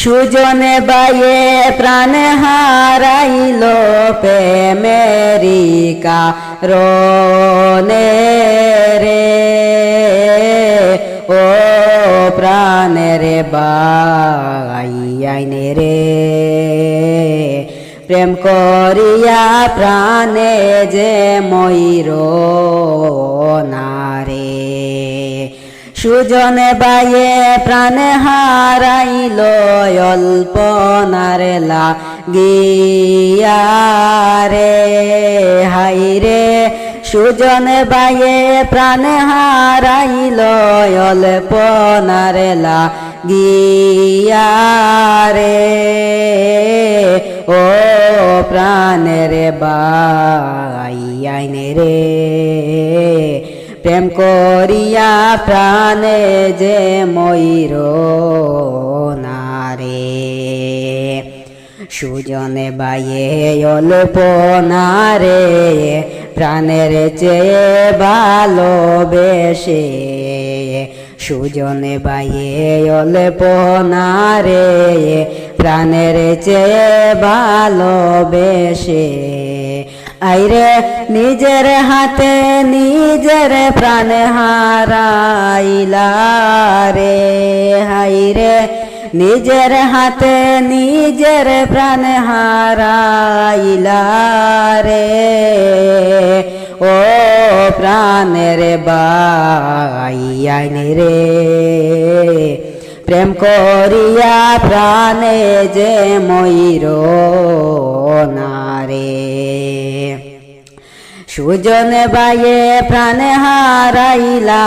সুজনে বায়ে প্রাণ হারাইল প্রেমেরি কারণে রে ও প্রাণের বাইয়াইনে রে প্রেম করিয়া প্রাণে যে ময়ূর নারে সুজনে বায়ে প্রাণ হারাইল অল্পনার লাগিয়া রে হাইরে সুজনে বায়ে প্রাণ হারাইল অল্পনার লাগিয়া রে ও প্রাণের বাইয়াইনে রে প্রেম করিয়া প্রাণে যে ময়ূর নারে সুজনে বায়ে অল্পনারে প্রাণের চেয়ে ভালোবেসে সুজনে বায়ে অল্পনারে প্রাণের চেয়ে ভালোবেসে আইরে নিজের হাতে নিজের প্রাণ হারাইলা রে হাইরে নিজের হাতে নিজের প্রাণ হারাইলা রে ও প্রাণের বাইয়াইনে রে প্রেম করিয়া প্রাণে যে ময়ূর নারে সুজনে বায়ে প্রাণ হারাইলা